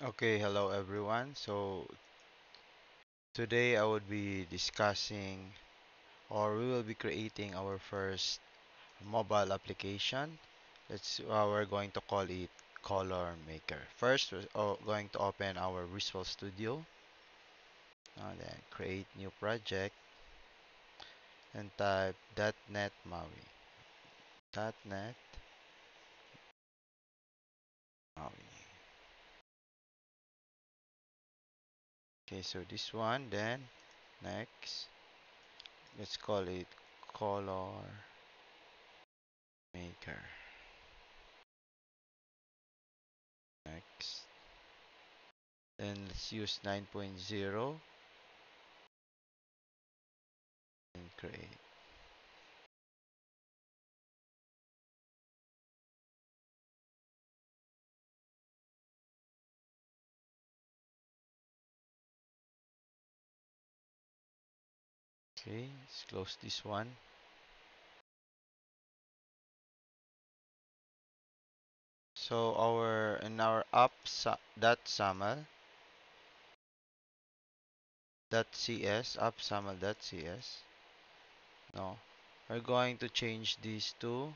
Okay, hello everyone. So today I would be discussing or we will be creating our first mobile application. We're going to call it Color Maker. First, we're going to open our Visual Studio and then create new project and type .NET MAUI. .NET MAUI. Okay, so this one, then next, let's call it Color Maker. Next. Then let's use 9.0 and create. Okay, let's close this one. So our in our app dot SAML dot CS app SAML dot CS. No, we're going to change this to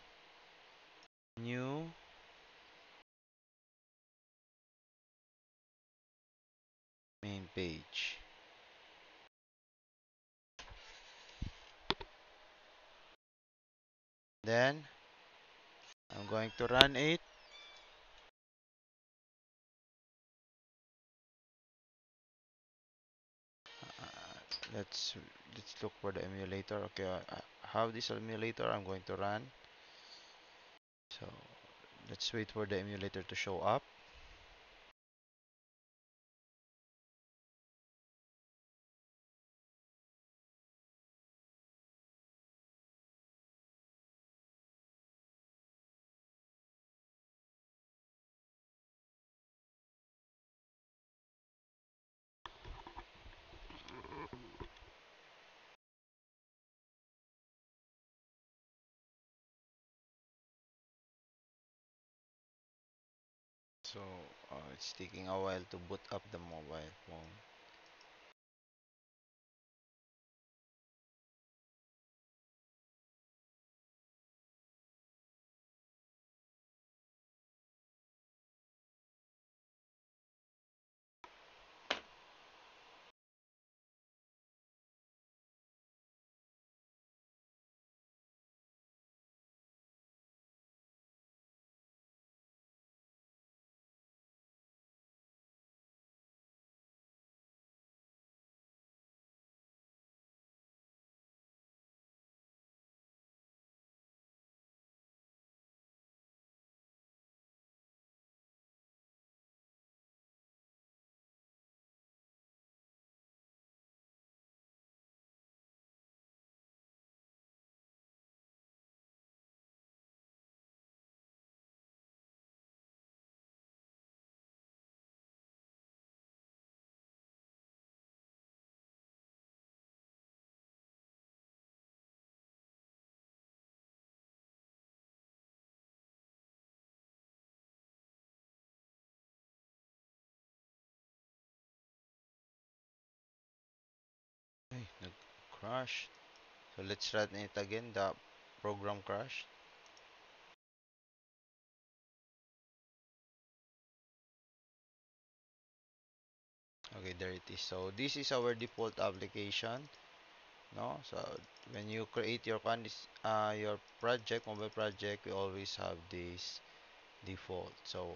new main page. Then I'm going to run it. Uh, let's let's look for the emulator. Okay, I have this emulator. I'm going to run. So let's wait for the emulator to show up. So it's taking a while to boot up the mobile phone. Ay, nag-crash. So let's run it again. The program crashed. Okay, there it is. So this is our default application. No, so when you create your project, mobile project, we always have this default. So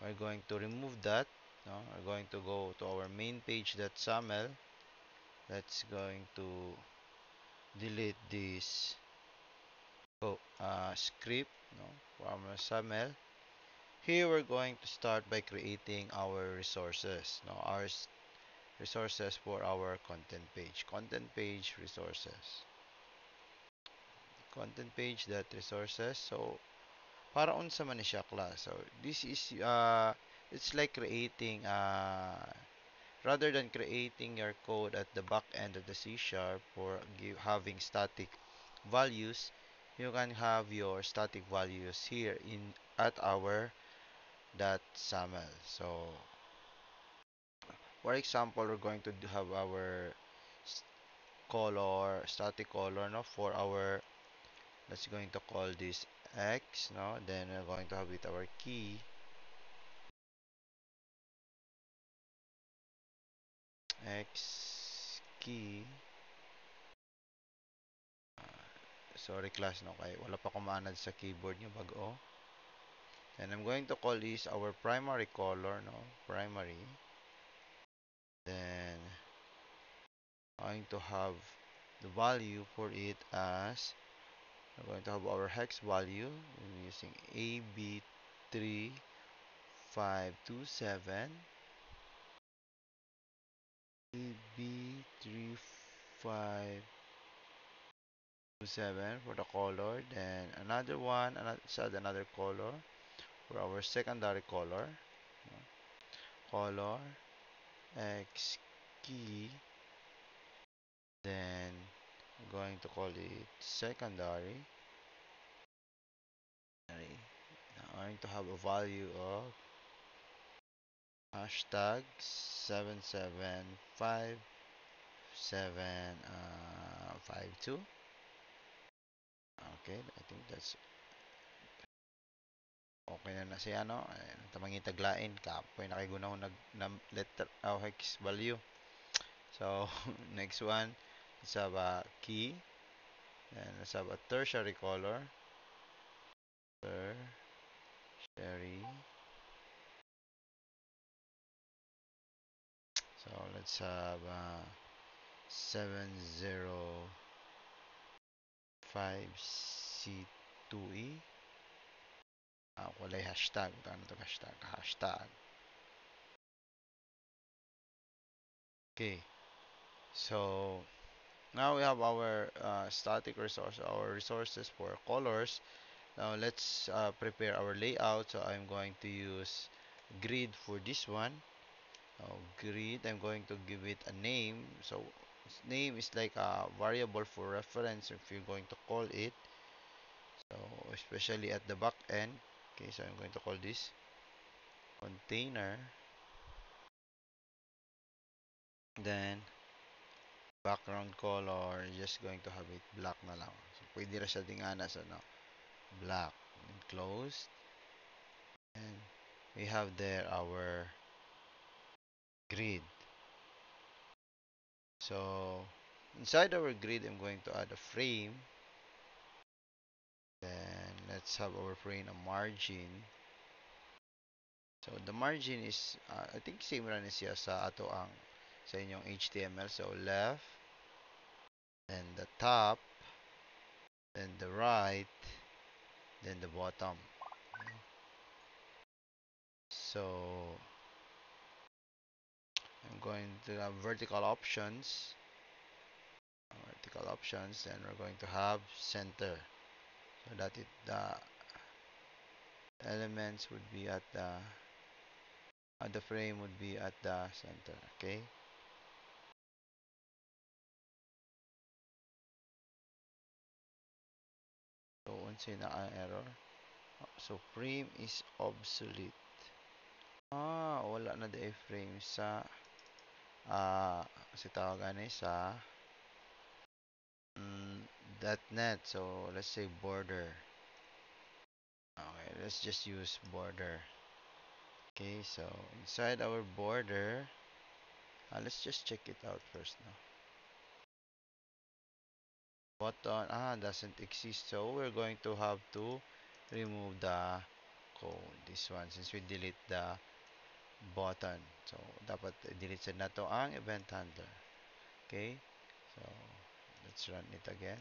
we're going to remove that. No, we're going to go to our main page that SAML. That's going to delete this script. No, from SAML. Here we're going to start by creating our resources. No, resources for our content page. Content page resources. Content page that resources. So para unsa man ni siya class. So this is it's like creating rather than creating your code at the back end of the C sharp for having static values, you can have your static values here in at our .saml. So for example, we're going to have our s- color, static color, no, for our, let's going to call this X, no, then we're going to have it our key, X key. Sorry class, no, kay wala pa kumanad sa keyboard nyo bago. Then I'm going to call this our primary color, no, primary. Then I'm going to have the value for it as, we're going to have our hex value using AB3527, AB3527 for the color. Then another one, let's add another color for our secondary color. Color X key. Then I'm going to call it secondary. Now I'm going to have a value of hashtag 775752. Okay, I think that's okay na na siya, no? Tamang itaglain, kapoy nakigunaw na letter hex value. So, next one, let's have a key. And let's have a tertiary color. Tertiary. So, let's have 705C2E. Walay hashtag. Ano to hashtag? Hashtag. Okay. So, now we have our static resource, our resources for colors. Now let's prepare our layout. So I'm going to use grid for this one. Grid, I'm going to give it a name. So name is like a variable for reference if you're going to call it. So especially at the back end. Okay, so I'm going to call this container. Then background color, just going to have it black na lang. So pwede ra siya dingana sa no, black. And closed. And we have there our grid. So inside our grid, I'm going to add a frame. Then let's have our frame a margin. So the margin is, I think same ra ni siya sa ato ang sa inyong HTML. So left, then the top, then the right, then the bottom. So I'm going to have vertical options. Vertical options, then we're going to have center. So that the elements would be at the frame would be at the center. Okay. So once na error. So frame is obsolete. Wala na di frame sa kasi tawagan sa mm, .net. So let's say border. Okay, let's just use border. Okay, so inside our border, let's just check it out first now. Button doesn't exist, so we're going to have to remove the code. This one since we delete the button. So dapat delete sa na to ang event handler. Okay? So let's run it again.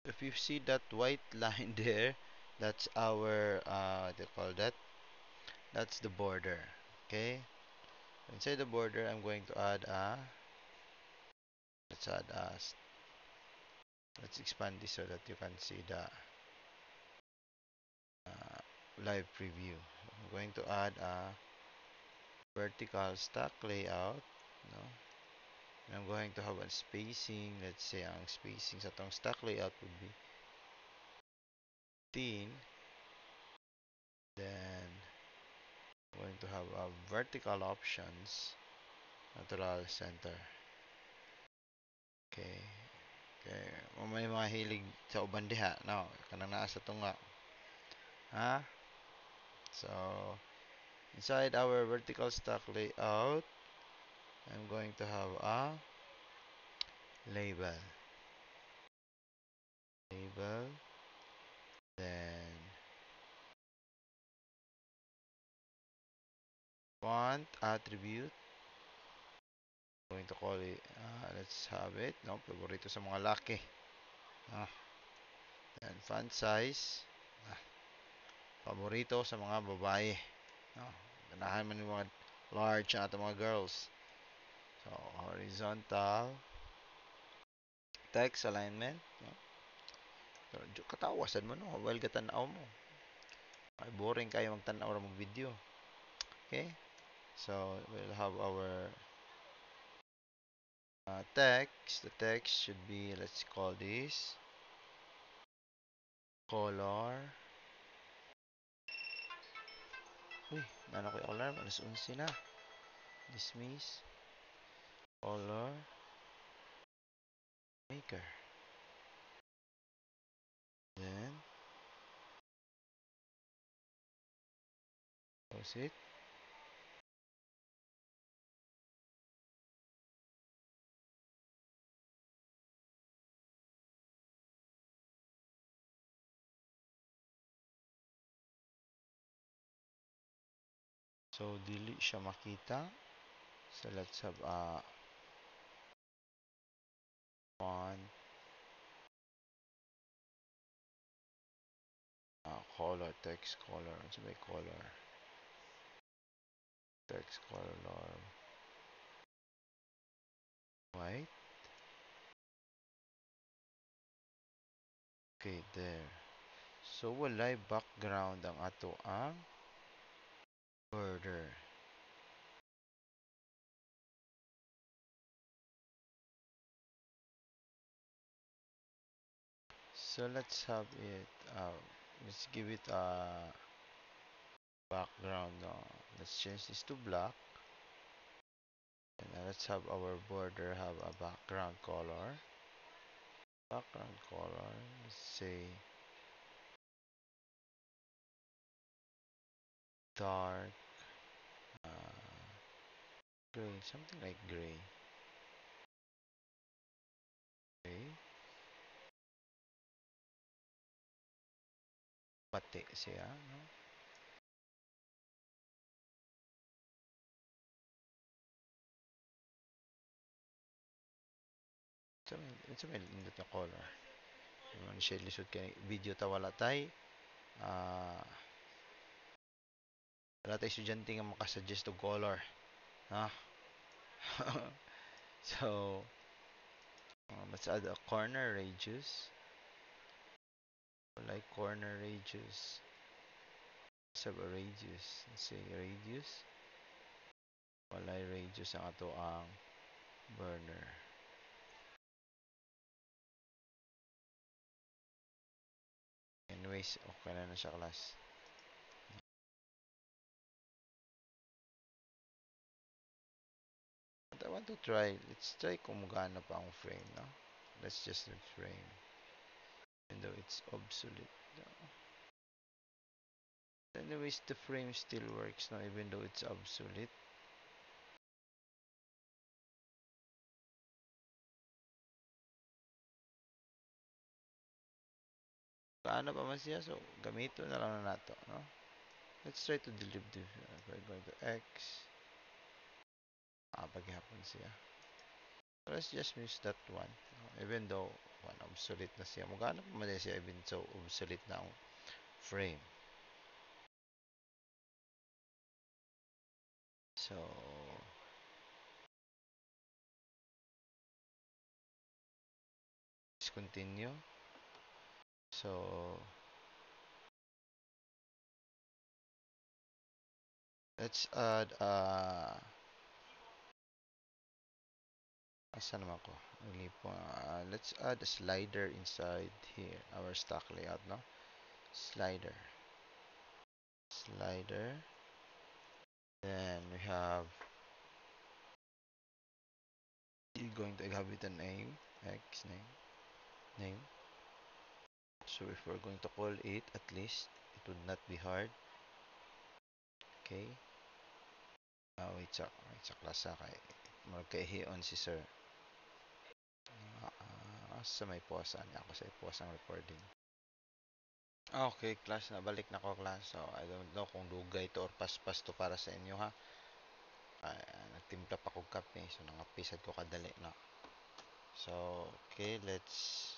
If you see that white line there, that's our what do you call that? That's the border. Okay? Inside the border, I'm going to add let's add let's expand this so that you can see the live preview. I'm going to add a vertical stack layout, no? And I'm going to have a spacing. Let's say ang spacing sa tong stack layout would be 15. Then going to have vertical options, natural center. Okay. Okay. May mga hilig sa uban diha. No, kanang naa sa tunga. Ha? So, inside our vertical stack layout, I'm going to have a label. Label. Then font attribute. Going to call it, let's have it. No, favorito sa mga laki. Ah, then font size. Ah, paborito sa mga babae. No, ganahan man yung mga large ang ato mga girls. So, horizontal. Text alignment. No? So, katawasan mo no. While gatanaw mo. Ay, boring kayo magtanaw ra mag video. Okay? So, we'll have our text. The text should be, let's call this color. Uy, nana ko yung alarm. Alas 11 na. Dismiss. Color. Maker. Then, close it. So, dili siya makita. So, let's have a font, color, text color. Ano ba yung color? Text color. White. Okay, there. So, walay background ang ato ang border. So, let's have it, let's give it a background. Let's change this to black. And let's have our border have a background color. Background color, let's say dark gray, something like gray. Okay, pati siya, no? It's a indot yung color. Yung siya lisod kay video ta wala tay. Ah, wala tay estudyante nga makasuggest og color. Ha? So, let's add a corner radius. Like corner radius. Let's have a radius. Let's say radius. Walay radius ang ato ang burner. Anyways, okay na siya class. But I want to try. Let's try kung magana pa ang frame, no? Let's just frame. Even though it's obsolete. Anyways, the frame still works now even though it's obsolete. Paano pa man siya? So, gamito na lang na nato, no? Let's try to delete the, we're going to X. Paghihapon siya. So, let's just use that one. No? Even though, one, obsolete na siya. Magana pa man siya even so obsolete na ang frame. So, let's continue. So, let's add asan naman ko? Let's add a slider inside here, our stock layout, no? slider, slider. Then we have, you're going to have it a name, X name. So if we're going to call it, at least it would not be hard. Okay. Wait sa klasa kay magkaihion si sir. Sa may posa niya ako sa posa ang recording. Okay, class na balik na ko class. So I don't know kung dugay to or paspas to para sa inyo ha. Nagtimpla pa kog kape so nangapisad ko kadali na. So okay, let's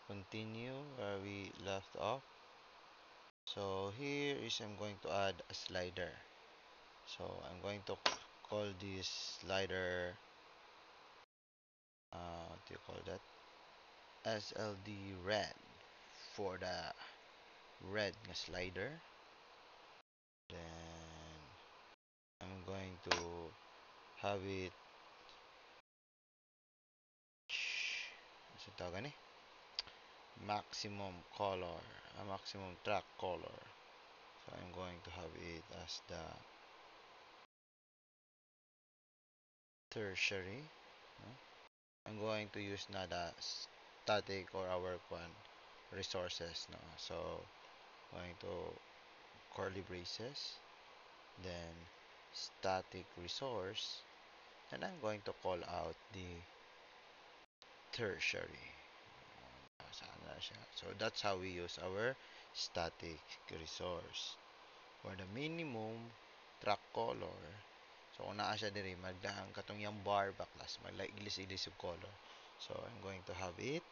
continue where we left off. So here is I'm going to add a slider. So I'm going to call this slider what do you call that? SLD red for the red nga slider. Then I'm going to have it sa tawag ni maximum color, maximum track color. So I'm going to have it as the tertiary. No? I'm going to use na the static or our one resources. No? So going to curly braces, then static resource, and I'm going to call out the tertiary. So that's how we use our static resource. For the minimum track color, so kung naa siya diri magdahang katong yung bar baklas magla-ilis-ilis yung color. So I'm going to have it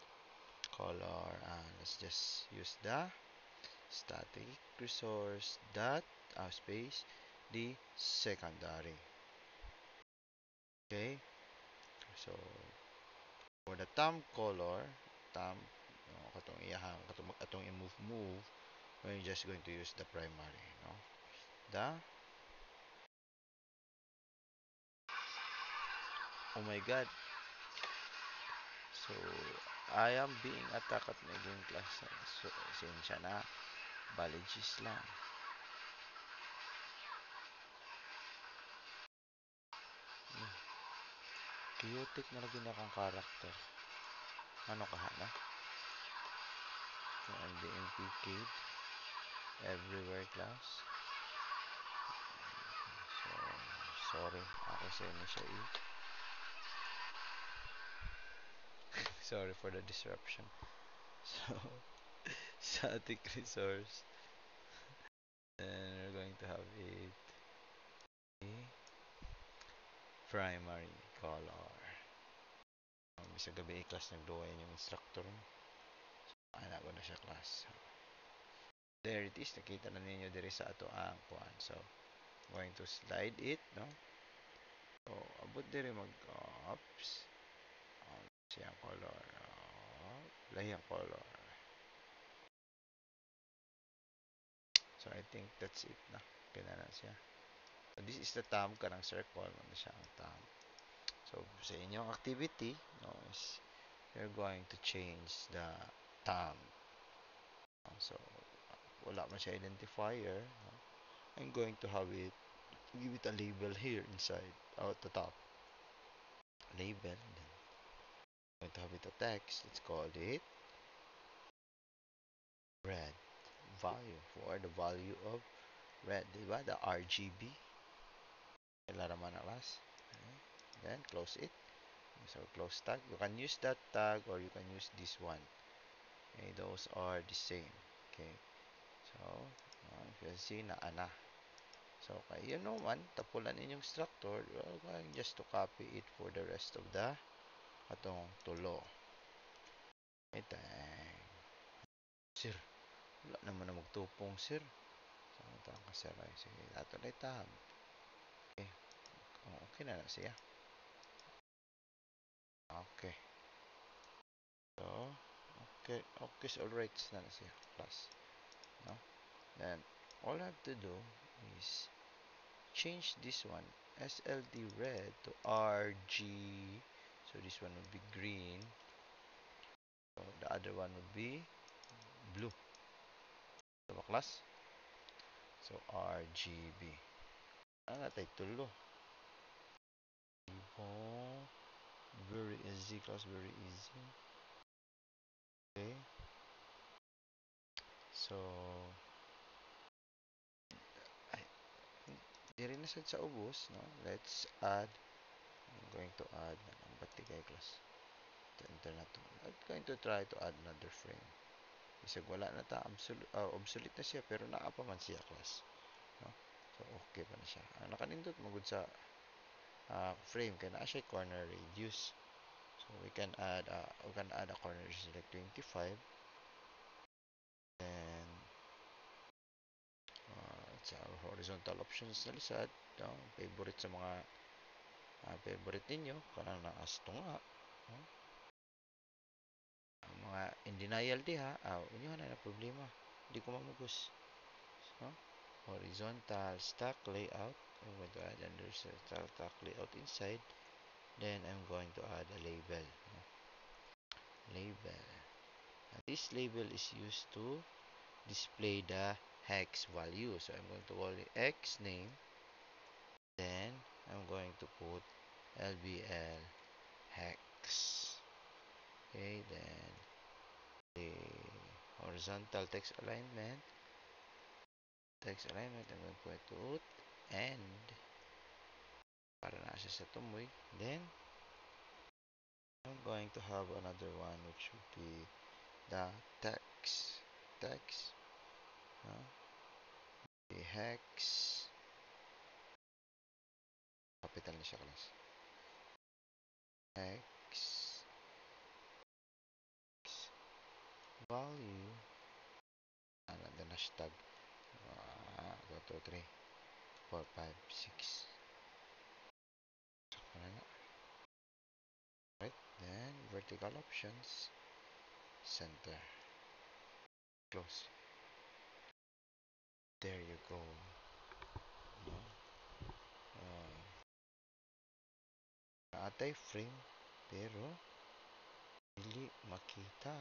color let's just use the static resource dot space the secondary. Okay, so for the thumb color, thumb no, katong iyahang katong i-move we're just going to use the primary, no? The oh my god. So I am being attacked at my game class. So sensya na. Balagis lang. Chaotic na lagi na akong character. Ano ka na? I'm being PK'd everywhere class. So sorry. Ako sa inyo siya Sorry for the disruption. So static resource. Then we're going to have it primary color. Bisa gabi class nagduwa yung instructor mo. Ana ko na siya class. There it is. Nakita na ninyo diri sa ato ang kuan. So, going to slide it, no? So, abot diri mag-ups. Siyang color. Lahiyang color. So, I think that's it na. Kaya na siya. So, this is the thumb. Karang circle. Ano siya ang thumb. So, sa inyong activity, no, is you're going to change the thumb. So, wala man siya identifier. No? I'm going to have it, give it a label here inside, out the top. Label. Then I'm going to have it a text. Let's call it red. Value. For the value of red. Diba? The RGB. Laraman na class. Then, close it. So, close tag. You can use that tag or you can use this one. Okay, those are the same. Okay. So, if you see na ana. So, kaya you know man, tapulan inyong structure, you're going just to copy it for the rest of the atong tulo. Ito, sir, wala naman na magtupong, sir. Saan ito ang kasaray? Sige, ato na itab. Okay, okay na na siya. Okay. So, okay, so alright na na siya, class. No? Then, all I have to do is change this one, SLD red to RG. So, this one would be green. So, the other one would be blue. Diba class? So RGB. Ano natay tulo? Oh, very easy class, very easy. Okay. So, ay, di rin na sad sa ubos, no? Let's add. I'm going to add. Ang batigay class. Enter na to. I'm going to try to add another frame. Isag wala na ta, obsolete na siya, pero naa pa man siya class. No? So, okay pa na siya. Ang nakanindot magud sa frame, kaya naa siya corner radius. So, we can add a corner radius like 25. Then, sa horizontal options na lisad, no? Favorite sa mga favorite ninyo, kanang naasto nga. No? Ang mga in denial diha, inyo na problema. Hindi ko mamugos. No? Horizontal stack layout. I'm going to add under stack layout inside. Then I'm going to add a label. No? Label. And this label is used to display the hex value. So I'm going to call it X name. Then I'm going to put LBL hex. Okay, then the horizontal text alignment. I'm going to put and para na siya sa tumoy. Then I'm going to have another one which would be the text. The hex. Capital na siya class. Hex value. Then hashtag 1, 2, 3, 4, 5, 6. Right, then vertical options, center, close. There you go. No? Naatay frame, pero dili makita.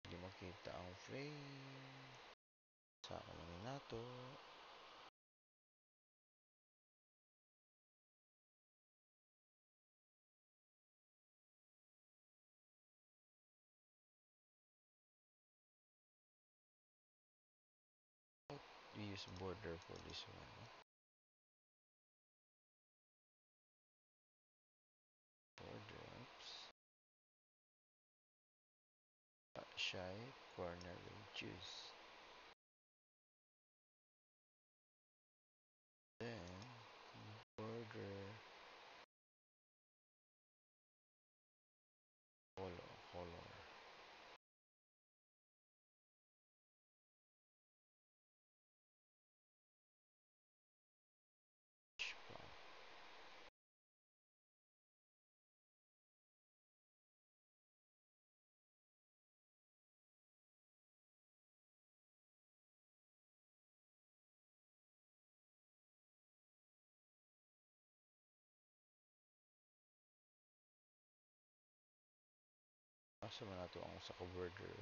Dili makita ang frame. Sa lang nato. We use border for this one. No? Border, oops. Shy corner radius. Then border color. Asa man nato ang usa ka border.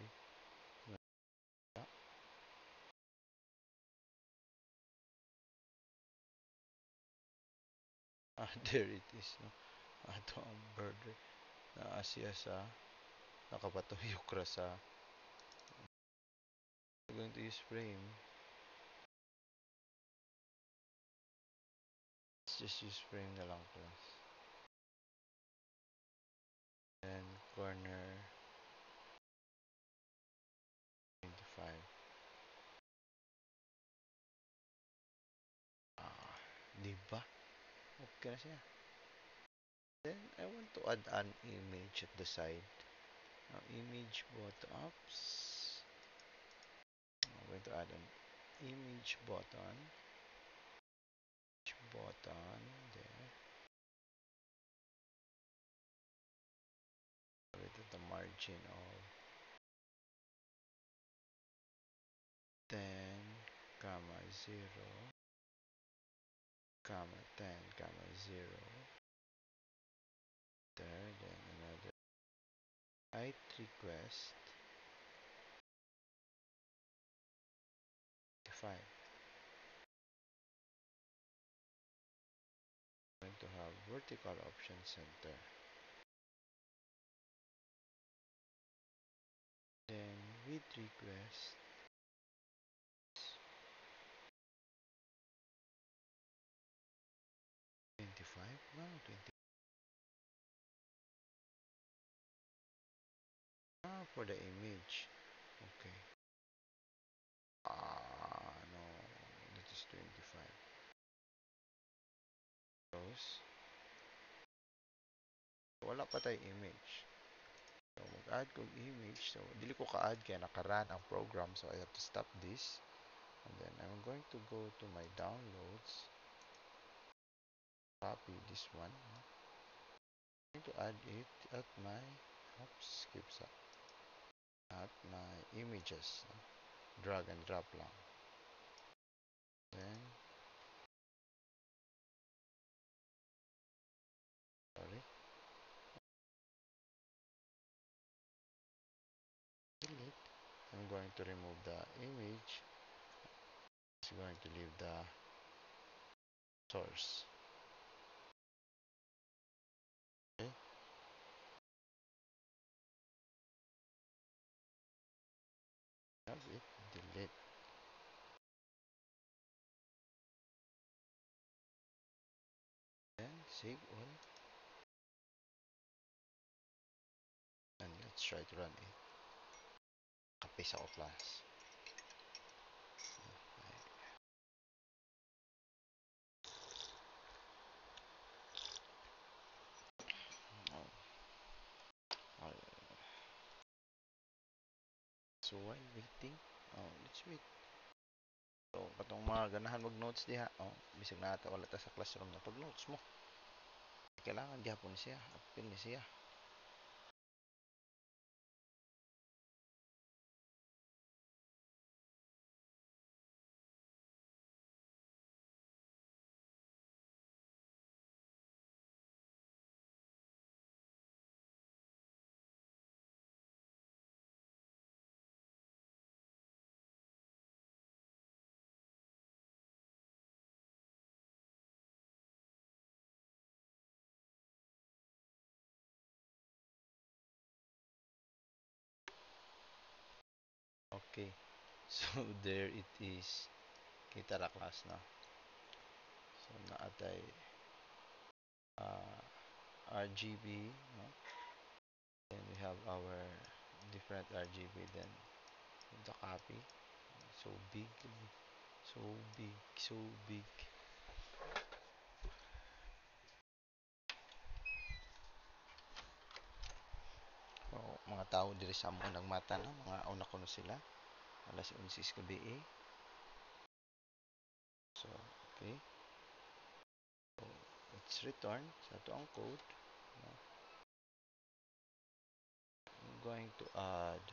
There it is. No? Ato ang border. Naa siya sa nakapatuyok ra sa I'm going to use frame. Let's just use frame na lang class. And corner 25. Diba? Okay na siya. Then I want to add an image at the side. Now image bottoms. I'm going to add an image button. There. With the margin of 10, comma 0, comma 10, comma 0. There, then another height request 5. Going to have vertical option center. Then width request 25. No, 20. Ah, for the image. Okay. No. That is 25. Close. Wala pa tayo image. So, mag-add kong image. So, dili ko ka-add kaya naka-run ang program. So, I have to stop this. And then, I'm going to go to my downloads. Copy this one. I'm going to add it at my, oops, skips up. At my images. Drag and drop lang. Then, sorry. Delete. I'm going to remove the image. It's going to leave the source. Okay. Have it. Delete. Then save all. And let's try to run it. Copy sa class. Oh. Oh. So while waiting, let's wait. So, katong mga ganahan mag-notes diha, bisag na ata wala ta sa classroom na pag-notes mo. Kailangan gihapon siya, apil ni siya. Okay. So there it is. Kita ra class na. So naatay RGB, no? Then we have our different RGB. Then the copy. So big, so big, so big. So, mga tao diri sa mo nagmata na, mga una ko na sila. Alas 11 gabi eh. So, okay. So, let's return sa ito ang code. I'm going to add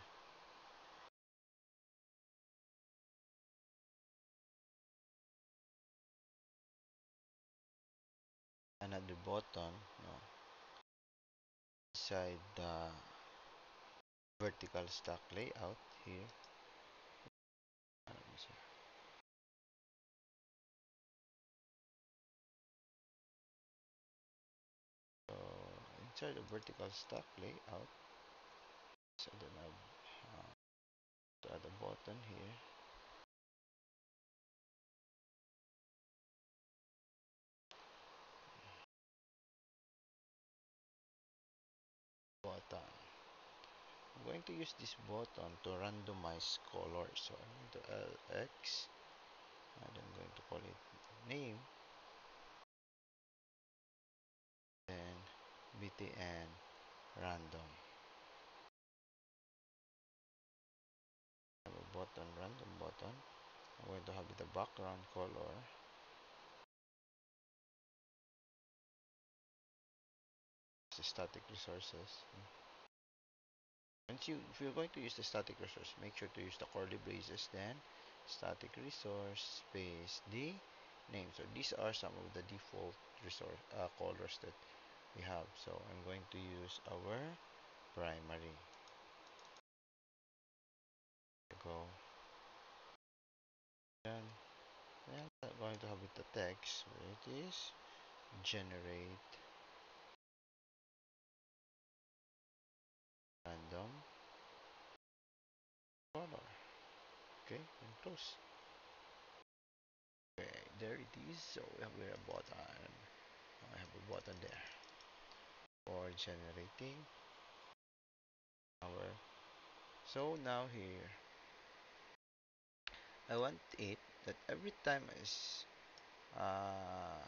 another button, no, inside the vertical stack layout here. So inside the vertical stack layout, so then I'll add a button here. Button. I'm going to use this button to randomize color. So I'm going to LX, and I'm going to call it name, then btn random. Have a button, random button. I'm going to have the background color the static resources. If you're going to use the static resource, make sure to use the curly braces, then static resource space the name. So these are some of the default resource colors that we have. So I'm going to use our primary. go. Then, then I'm going to have it the text where it is generate random color. Okay, and close. Okay, there it is. So we have here a button. I have a button there for generating our. So now here, I want it that every time is uh,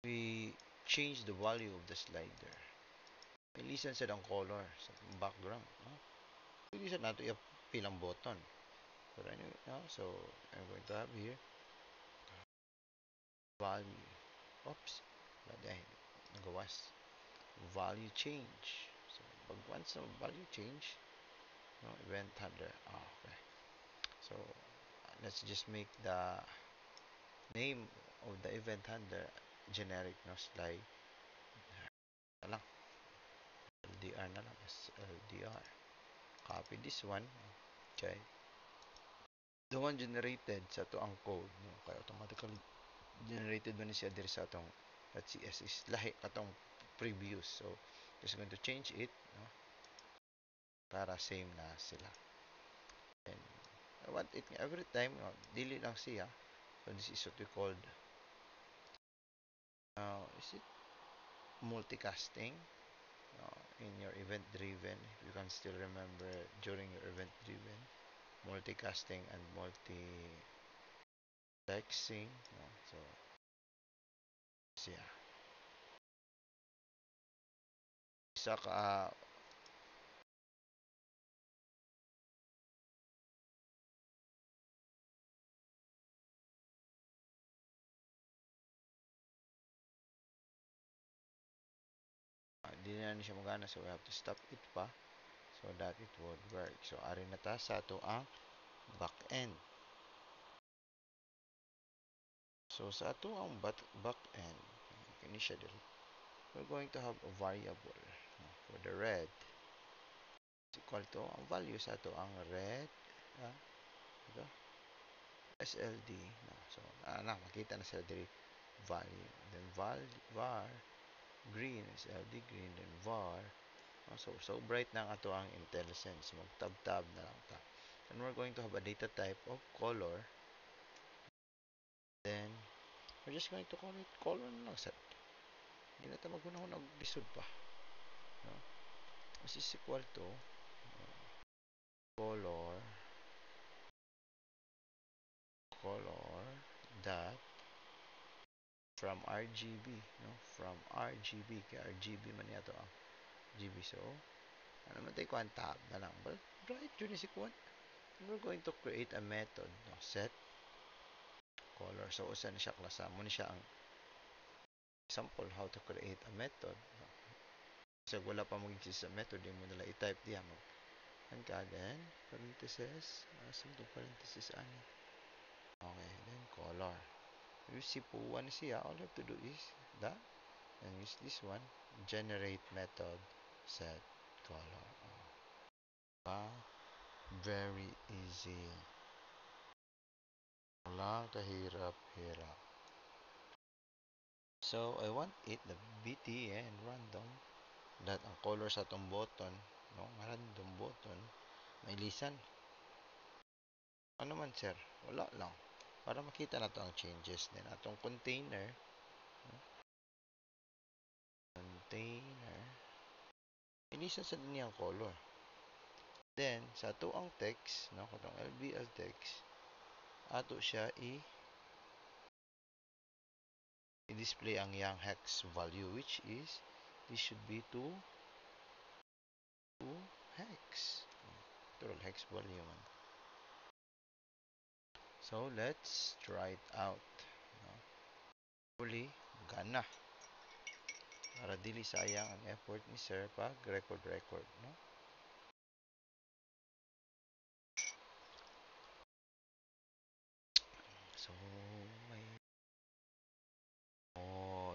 we change the value of the slider. Ilisan sa ang color sa background. No? Ilisan nato yung pilang button. But anyway, no? So I'm going to have here value. Oops. Dahil nagawas. Value change. So pag once na value change, no, event handler. Okay. So let's just make the name of the event handler generic, no, slide na lang. LDR na lang. LDR. Copy this one. Okay. The one generated sa to ang code, no, kaya automatically generated man siya diri sa atong .cs is lahi katong previous. So just going to change it, no, para same na sila. And I want it every time, no, dili lang siya. So this is what we called is it multicasting, in your event driven. You can still remember during your event driven multicasting and multi-texting, no? So yeah, isa ka di na siya magana, so we have to stop it pa so that it would work. So ari na ta sa ato ang back end. So sa ato ang back end, kini siya diri. We're going to have a variable, for the red is equal to ang value sa ato ang red, uh, ito, SLD, no? So makita na sa diri value, then var green is LD green, then var. So bright na ang ato ang IntelliSense. Mag-tab-tab na lang ta. And we're going to have a data type of color. Then, we're just going to call it color na lang set. Hindi na tayo magunahon og lisod pa. No? This is equal to color dot from RGB, no? From RGB kay RGB man yato ang GB. So, ano man tayo kuhan tab na lang. But bright yun si kuhan. We're going to create a method, no? Set color. So, usa na siya klasa. Muna siya ang example how to create a method. No? So, wala pa mag-exist sa method, yung mo nila i-type diya mo. And then, parenthesis. Asam itong parenthesis ani. Okay, then color. You see po one siya. All you have to do is that. And use this one. Generate method set color. Very easy. Wala kahirap-hirap. So, I want it, the btn random, that ang color sa atong button, no? Random button, may lisan. Ano man, sir? Wala lang. Para makita na ang changes. Then, atong container, no? Container, ilisan sa din ang color. Then, sa ato ang text, no? Katong LBL text, ato siya i-display ang yang hex value, which is this should be 2 hex. Natural hex value man. So let's try it out. Hopefully, gana. Para dili sayang ang effort ni sir pag record, no? So, may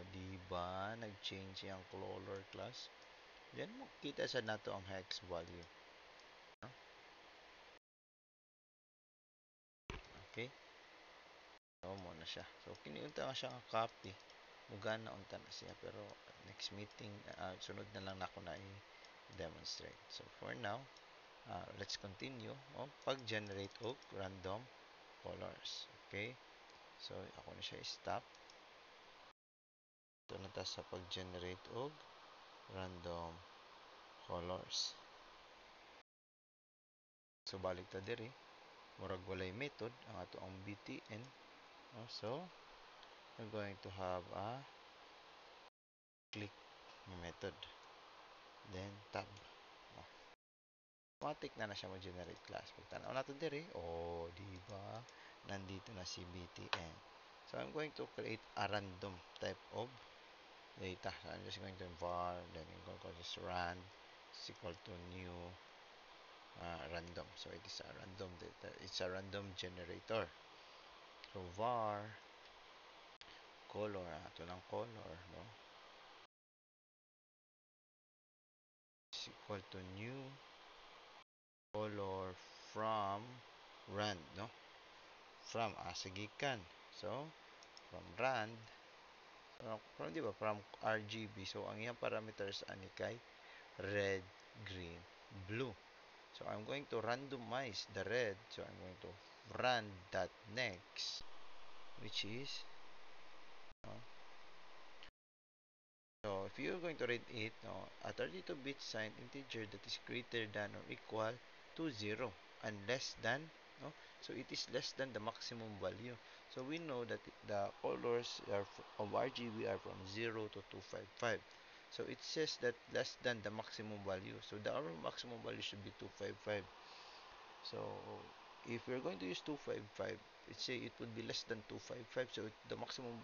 di ba nag-change yung color class? Then makita sa nato ang hex value. No? Okay? So, mo na siya. So, kiniunta nga siya nga copy. Mugan na unta na siya. Pero, next meeting, sunod na lang na ako na i-demonstrate. So, for now, let's continue on pag-generate og random colors. Okay? So, ako na siya i-stop. Ito na ta sa pag-generate og random colors. So, balik ta diri. Murag walay method ang ato ang btn. So, we're going to have a click method. Then, tab. Automatic na siya mag-generate class. Pagtanaw natin diri, di ba? Nandito na si btn. So, I'm going to create a random type of data. So, I'm just going to var, then I'm going to just run. Is equal to new random. So, it is a random data. It's a random generator. So, var color. Ito lang color, no? Is equal to new color from rand, no? From, gikan. So, from rand, from, di ba, from RGB. So, ang iyang parameters ani kay red, green, blue. So, I'm going to randomize the red. So, I'm going to run that next, which is, so, if you're going to read it, a 32-bit signed integer that is greater than or equal to 0 and less than, no? So, it is less than the maximum value. So, we know that the colors of RGB are from 0 to 255. So, it says that less than the maximum value. So, the our maximum value should be 255. So, if we're going to use 255, let's say it would be less than 255. So, the maximum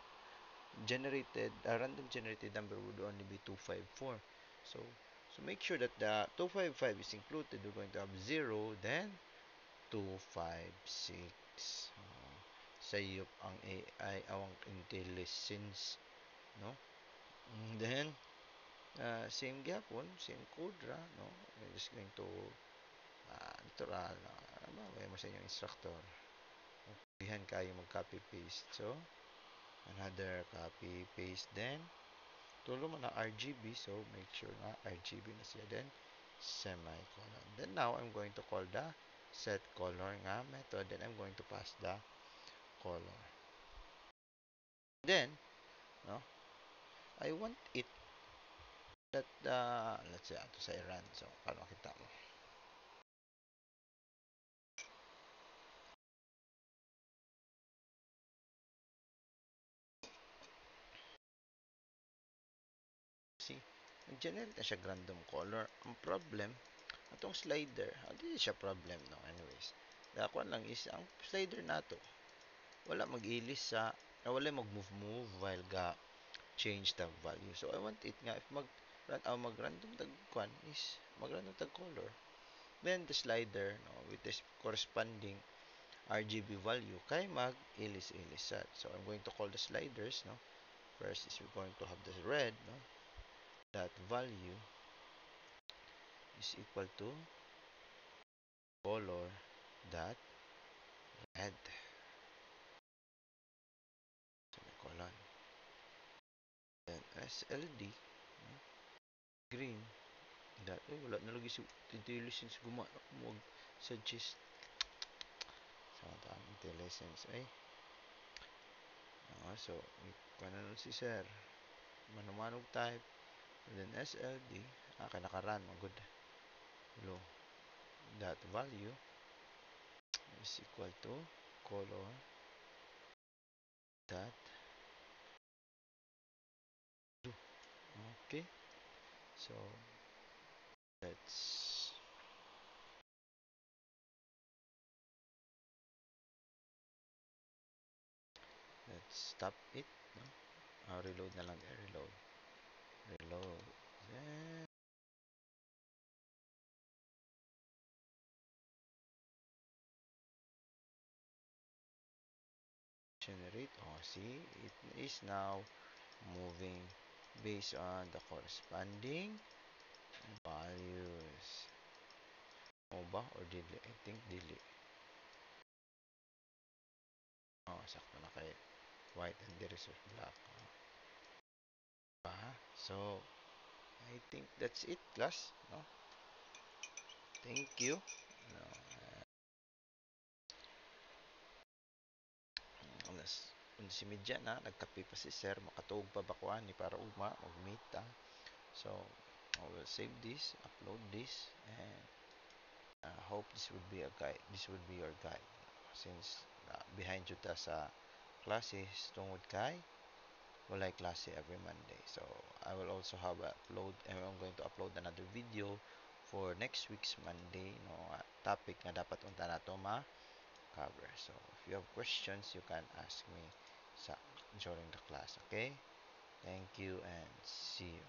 generated, a random generated number would only be 254. So, make sure that the 255 is included. We're going to have 0, then 256. Sayop ang AI, awang intelligence, no? And then, same gyapon, same code ra, no? We're just going to, natural, mabaya mo sa inyong instructor. Pihan kayo mag-copy-paste. So, another copy-paste, then, tulo mo na RGB, so make sure na RGB na siya, then semicolon. Then now, I'm going to call the set color nga method, then I'm going to pass the color. Then, no, I want it that, let's say, ato sa run. So, para makita mo. See, nag-generate na siya random color. Ang problem, atong slider, hindi siya problem, no? Anyways, dakuan lang is, ang slider nato, wala mag-ilis sa, wala mag-move while ga change the value. So, I want it nga, if mag-random tag kwan is, mag-random tag color. Then, the slider, no, with this corresponding RGB value, kay mag-ilis-ilis sa. So, I'm going to call the sliders, no. First is we're going to have the red, no. That value is equal to color dot red. Semicolon. Then, SLD, no, green, that, wala na lagi si intelligence gumag suggest sa ang intelligence ay so kanan si sir manumanog type and then SLD nakaran magud low that value is equal to color dot blue. Okay, so let's stop it, no? Reload na lang, reload then generate. See, it is now moving based on the corresponding Values. MOBA or dili? I think dili. Oh, sakto na kay white and there is black. So, I think that's it, class. No? Thank you. No, unas, si Media na, nagkape pa si Sir, makatuog pa bakuan ni para ugma, mag-meet ta. So, I will save this, upload this, and hope this would be a guide. This would be your guide. Since behind you ta sa classes tungod kay walay klase every Monday. So, I will also have upload, and I'm going to upload another video for next week's Monday, no, topic na dapat unta nato ma-cover. So, if you have questions, you can ask me sa during the class, okay? Thank you and see you.